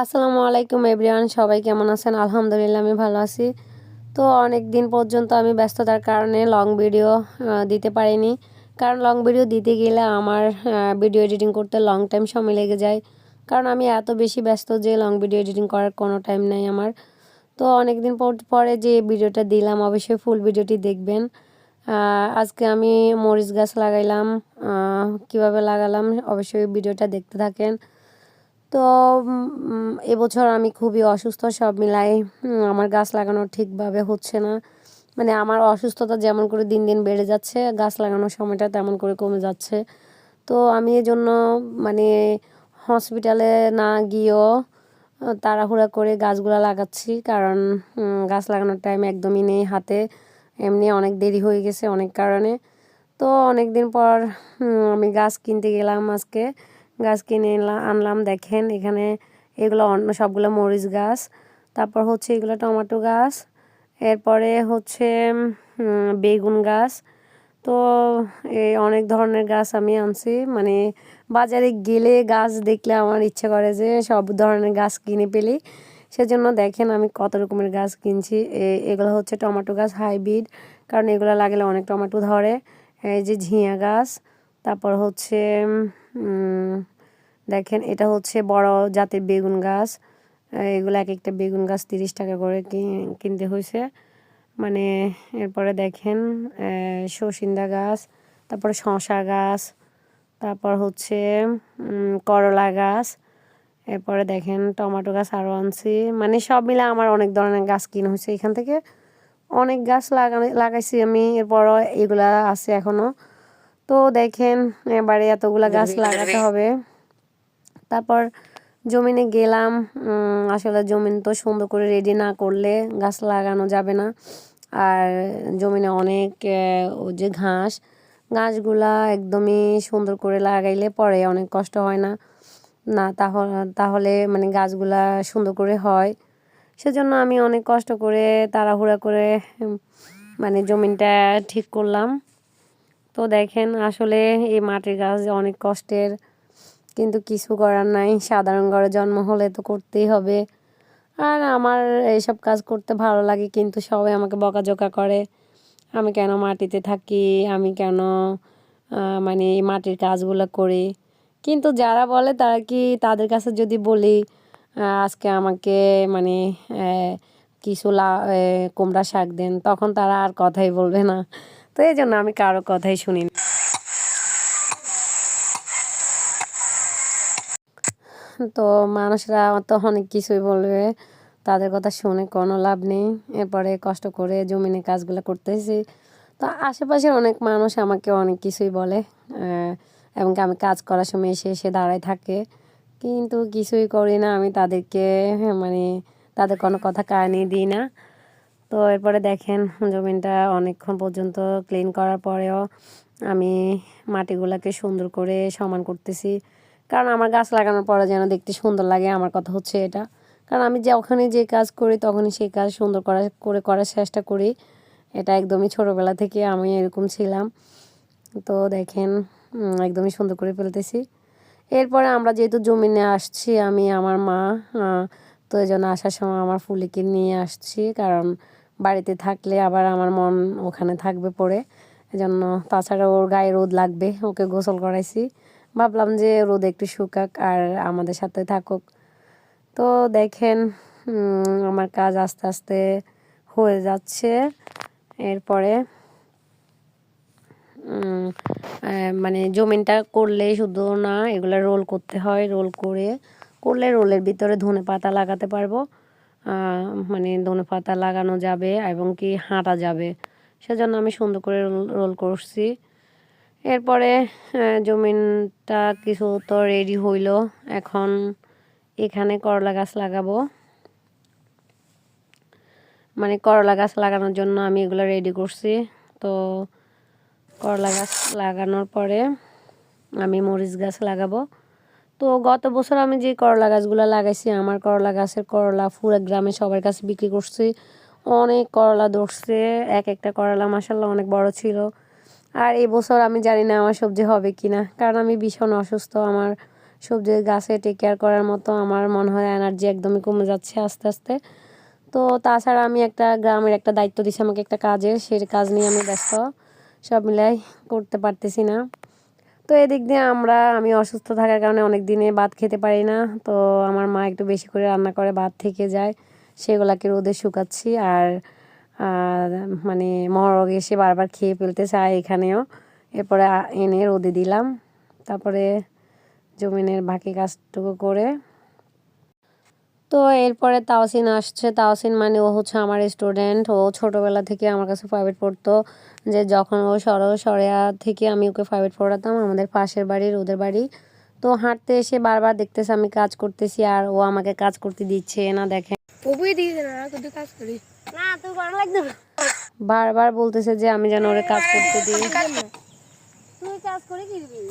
আসসালামু আলাইকুম এভরিওয়ান, সবাই কেমন আছেন? আলহামদুলিল্লাহ আমি ভালো আছি। তো অনেক দিন পর্যন্ত আমি ব্যস্ততার কারণে লং ভিডিও দিতে পারিনি। কারণ লং ভিডিও দিতে গেলে আমার ভিডিও এডিটিং করতে লং টাইম সময় লেগে যায়। কারণ আমি এত বেশি ব্যস্ত যে লং ভিডিও এডিটিং করার কোনো টাইম নেই আমার। তো অনেক দিন পরে যে ভিডিওটা দিলাম, অবশ্যই ফুল ভিডিওটি দেখবেন। আজকে আমি মরিচ গাছ লাগাইলাম, কিভাবে লাগালাম অবশ্যই ভিডিওটা দেখতে থাকেন। তো এবছর আমি খুবই অসুস্থ, সব মিলাই আমার গাছ লাগানো ঠিকভাবে হচ্ছে না। মানে আমার অসুস্থতা যেমন করে দিন দিন বেড়ে যাচ্ছে, গাছ লাগানোর সময়টা তেমন করে কমে যাচ্ছে। তো আমি এজন্য মানে হসপিটালে না গিয়েও তাড়াহুড়া করে গাছগুলো লাগাচ্ছি। কারণ গাছ লাগানোর টাইম একদমই নেই হাতে, এমনি অনেক দেরি হয়ে গেছে অনেক কারণে। তো অনেক দিন পর আমি গাছ কিনতে গেলাম আজকে। গাছ কিনে আনলাম, দেখেন এখানে এগুলো অন্য সবগুলো মরিচ গাছ। তারপর হচ্ছে এগুলো টমেটো গাছ, এরপরে হচ্ছে বেগুন গাছ। তো এই অনেক ধরনের গাছ আমি আনছি। মানে বাজারে গেলে গাছ দেখলে আমার ইচ্ছে করে যে সব ধরনের গাছ কিনে পেলি। সেজন্য দেখেন আমি কত রকমের গাছ কিনছি। এগুলো হচ্ছে টমেটো গাছ হাইব্রিড, কারণ এগুলো লাগলে অনেক টমেটো ধরে। এই যে ঝিঙা গাছ, তারপর হচ্ছে দেখেন এটা হচ্ছে বড় জাতের বেগুন গাছ। এগুলো এক একটা বেগুন গাছ 30 টাকা করে কিনতে হয়েছে। মানে এরপরে দেখেন সরষিন্দা গাছ, তারপরে শসা গাছ, তারপর হচ্ছে করলা গাছ, এরপরে দেখেন টমেটো গাছ আরও আনছি। মানে সব মিলে আমার অনেক ধরনের গাছ কিনা হয়েছে। এখান থেকে অনেক গাছ লাগাইছি আমি, এরপরও এগুলা আছে এখনও। তো দেখেন এবারে এতগুলা গাছ লাগাতে হবে। তারপর জমিনে গেলাম। আসলে জমিন তো সুন্দর করে রেডি না করলে গাছ লাগানো যাবে না। আর জমিনে অনেক যে ঘাসগুলা একদমই সুন্দর করে লাগাইলে পরে অনেক কষ্ট হয় না। তাহলে মানে গাছগুলা সুন্দর করে হয়। সেজন্য আমি অনেক কষ্ট করে তাড়াহুড়া করে মানে জমিনটা ঠিক করলাম। তো দেখেন আসলে এই মাটির গাছ অনেক কষ্টের, কিন্তু কিছু করার নাই। সাধারণ ঘরে জন্ম হলে তো করতেই হবে। আর আমার এইসব কাজ করতে ভালো লাগে, কিন্তু সবাই আমাকে বকাঝকা করে আমি কেন মাটিতে থাকি, আমি কেন মানে এই মাটির কাজগুলো করি। কিন্তু যারা বলে তারা কি, তাদের কাছে যদি বলি আজকে আমাকে মানে কিছু কুমড়া শাক দেন, তখন তারা আর কথাই বলবে না। তো এই জন্য আমি কারো কথাই শুনি না। তো মানুষরা তো অনেক কিছুই বলবে, তাদের কথা শুনে কোনো লাভ নেই। এরপরে কষ্ট করে জমিনে কাজগুলো করতেছি। তো আশেপাশের অনেক মানুষ আমাকে অনেক কিছুই বলে, এবং আমি কাজ করার সময় এসে এসে দাঁড়ায় থাকে, কিন্তু কিছুই করি না আমি তাদেরকে। মানে তাদের কোনো কথা কানে দিই না। তো এরপরে দেখেন জমিনটা অনেকক্ষণ পর্যন্ত ক্লিন করার পরেও আমি মাটিগুলোকে সুন্দর করে সমান করতেছি। কারণ আমার গাছ লাগানোর পরে যেন দেখতে সুন্দর লাগে, আমার কথা হচ্ছে এটা। কারণ আমি ওখানে যে কাজ করি তখনই সেই কাজ সুন্দর করার চেষ্টা করি। এটা একদমই ছোটোবেলা থেকে আমি এরকম ছিলাম। তো দেখেন একদমই সুন্দর করে ফেলতেছি। এরপরে আমরা যেহেতু জমিনে আসছি, আমি আমার মা, তো এই জন্য আসার সময় আমার ফুলিকে নিয়ে আসছি। কারণ বাড়িতে থাকলে আবার আমার মন ওখানে থাকবে পড়ে, এজন্য। তাছাড়া ওর গায়ে রোদ লাগবে, ওকে গোসল করাইছি। ভাবলাম যে রোদ একটু শুকাক আর আমাদের সাথে থাকুক। তো দেখেন আমার কাজ আস্তে আস্তে হয়ে যাচ্ছে। এরপরে মানে জমিনটা করলেই শুধু না, এগুলো রোল করতে হয়। করলে রোলের ভিতরে ধনেপাতা লাগাতে পারবো। মানে ধনেপাতা লাগানো যাবে এবং কি হাঁটা যাবে। সেজন্য আমি সুন্দর করে রোল করছি। এরপরে জমিনটা কিছু তো রেডি হইল। এখন এখানে করলা গাছ লাগাবো। মানে করলা গাছ লাগানোর জন্য আমি এগুলো রেডি করছি। তো করলা গাছ লাগানোর পরে আমি মরিচ গাছ লাগাবো। তো গত বছর আমি যে করলা গাছগুলো লাগাইছি, আমার করলা গাছের করলা পুরো গ্রামে সবার কাছে বিক্রি করছি। অনেক করলা ধরছে, এক একটা করলা মাশাআল্লাহ অনেক বড় ছিল। আর এই বছর আমি জানি না আমার সবজি হবে কি না, কারণ আমি ভীষণ অসুস্থ। আমার সবজির গাছে টেক কেয়ার করার মতো আমার মনে হয় এনার্জি একদমই কমে যাচ্ছে আস্তে আস্তে। তো তাছাড়া আমি একটা গ্রামের একটা দায়িত্ব দিছি আমাকে একটা কাজের, সেই কাজ নিয়ে আমি ব্যস্ত, সব মিলাই করতে পারতেছি না। তো এদিক দিয়ে আমি অসুস্থ থাকার কারণে অনেক দিনে ভাত খেতে পারি না। তো আমার মা একটু বেশি করে রান্না করে ভাত থেকে যায়, সেগুলাকে রোদে শুকাচ্ছি। আর মানে মহরগ এসে বারবার খেয়ে ফেলতে চায় এখানেও, এরপরে এনে রোদে দিলাম। তারপরে জমিনের বাকি কাজটুকু করে, তো এরপরে তাওসিন আসছে। তাওসিন মানে ও হচ্ছে আমার স্টুডেন্ট। ও ছোটোবেলা থেকে আমার কাছে প্রাইভেট পড়তো, যে যখন ও সরেয়া থেকে আমি ওকে প্রাইভেট পড়াতাম, আমাদের পাশের বাড়ির ওদের বাড়ি। তো হাঁটতে এসে বারবার দেখতেছে আমি কাজ করতেছি, আর ও আমাকে কাজ করতে দিচ্ছে না। দেখেন বারবার বলতেছে যে আমি যেন ওরে কাজ করতে দিই। তুই কাজ করে কি দিবি?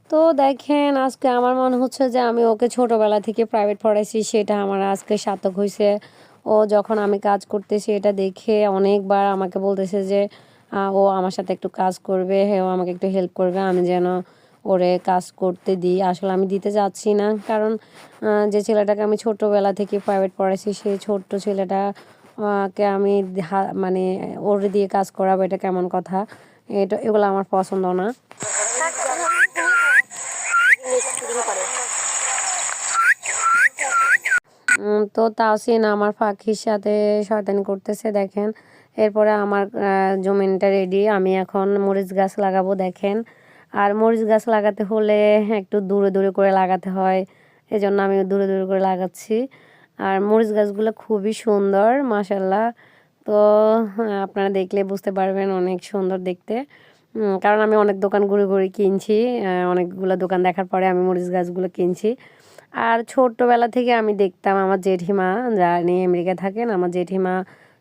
তো দেখেন আজকে আমার মনে হচ্ছে যে আমি ওকে ছোটোবেলা থেকে প্রাইভেট পড়াইছি, সেটা আমার আজকে সার্থক হয়েছে। ও যখন আমি কাজ করতেছি এটা দেখে অনেকবার আমাকে বলতেছে যে ও আমার সাথে একটু কাজ করবে, ও আমাকে একটু হেল্প করবে, আমি যেন ওরে কাজ করতে দিই। আসলে আমি দিতে চাচ্ছি না, কারণ যে ছেলেটাকে আমি ছোটোবেলা থেকে প্রাইভেট পড়াইছি সেই ছোট্ট ছেলেটা কে আমি মানে ওরে দিয়ে কাজ করাবো, এটা কেমন কথা? এগুলো আমার পছন্দ না। তো তাওসিন আমার পাখির সাথে শয়তানি করতেছে দেখেন। এরপরে আমার জমিনটা রেডি, আমি এখন মরিচ গাছ লাগাবো দেখেন। আর মরিচ গাছ লাগাতে হলে একটু দূরে দূরে করে লাগাতে হয়, এজন্য আমি দূরে দূরে করে লাগাচ্ছি। আর মরিচ গাছগুলো খুবই সুন্দর মাশাল্লাহ। তো আপনারা দেখলে বুঝতে পারবেন অনেক সুন্দর দেখতে, কারণ আমি অনেক দোকান ঘুরে ঘুরে কিনছি, অনেকগুলো দোকান দেখার পরে আমি মরিচ গাছগুলো কিনছি। আর ছোট্টবেলা থেকে আমি দেখতাম আমার জেঠিমা, যারা আমেরিকায় থাকেন, আমার জেঠিমা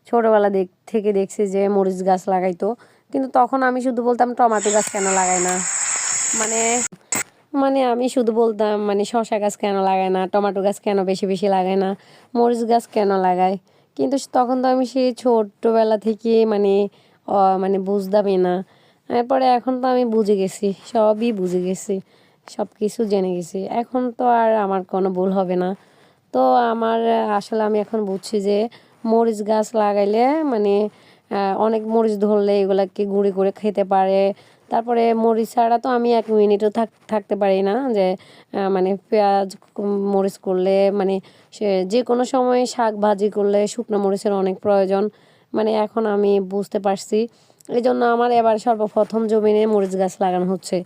ছোটোবেলা থেকে দেখছি যে মরিচ গাছ লাগাইতো। কিন্তু তখন আমি শুধু বলতাম টমেটো গাছ কেন লাগাই না, মানে মানে আমি শুধু বলতাম মানে শশা গাছ কেন লাগায় না, টমেটো গাছ কেন বেশি বেশি লাগায় না, মরিচ গাছ কেন লাগায়। কিন্তু তখন তো আমি সেই ছোট্টবেলা থেকে মানে বুঝতামই না। এরপরে এখন তো আমি বুঝে গেছি, সবই বুঝে গেছি, সব কিছু জেনে গেছি। এখন তো আর আমার কোনো ভুল হবে না। তো আমার আসলে আমি এখন বুঝছি যে মরিচ গাছ লাগাইলে মানে অনেক মরিচ ধরলে এগুলাকে গুঁড়ি করে খেতে পারে। তারপরে মরিচ ছাড়া তো আমি 1 মিনিটও থাকতে পারি না, যে মানে পেঁয়াজ মরিচ করলে মানে সে যে কোনো সময় শাক ভাজি করলে শুকনো মরিচের অনেক প্রয়োজন, মানে এখন আমি বুঝতে পারছি। এই জন্য আমার এবার সর্বপ্রথম জমিনে মরিচ গাছ লাগানো হচ্ছে।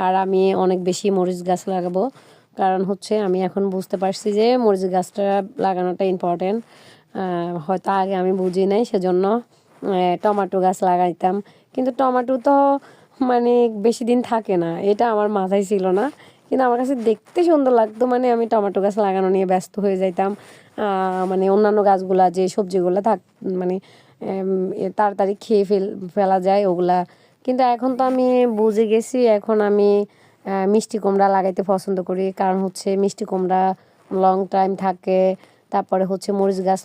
আর আমি অনেক বেশি মরিচ গাছ লাগাবো, কারণ হচ্ছে আমি এখন বুঝতে পারছি যে মরিচ গাছটা লাগানোটা ইম্পর্টেন্ট। হয়তো আগে আমি বুঝি নাই, সেজন্য টমেটো গাছ লাগাইতাম। কিন্তু টমেটো তো মানে বেশি দিন থাকে না, এটা আমার মাথায় ছিল না। কিন্তু আমার কাছে দেখতে সুন্দর লাগতো, মানে আমি টমেটো গাছ লাগানো নিয়ে ব্যস্ত হয়ে যাইতাম। মানে অন্যান্য গাছগুলা যে সবজিগুলো মানে তাড়াতাড়ি খেয়ে ফেলা যায় ওগুলা। কিন্তু এখন তো আমি বুঝে গেছি, এখন আমি মিষ্টি কুমড়া লাগাইতে পছন্দ করি, কারণ হচ্ছে মিষ্টি কুমড়া লং টাইম থাকে। তারপরে হচ্ছে মরিচ গাছ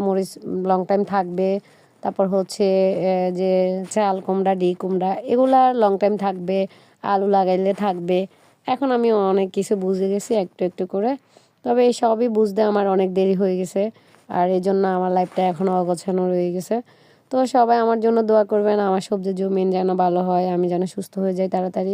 মরিচ লং টাইম থাকবে। তারপর হচ্ছে যে চাল কুমড়া, কুমড়া এগুলা লং টাইম থাকবে, আলু লাগাইলে থাকবে। এখন আমি অনেক কিছু বুঝে গেছি একটু একটু করে, তবে এই সবই বুঝতে আমার অনেক দেরি হয়ে গেছে। আর এই জন্য আমার লাইফটা এখনও অগোছানো রয়ে গেছে। তো সবাই আমার জন্য দোয়া করবেন, আমার সবজির জমিন যেন ভালো হয়, আমি যেন সুস্থ হয়ে যাই তাড়াতাড়ি।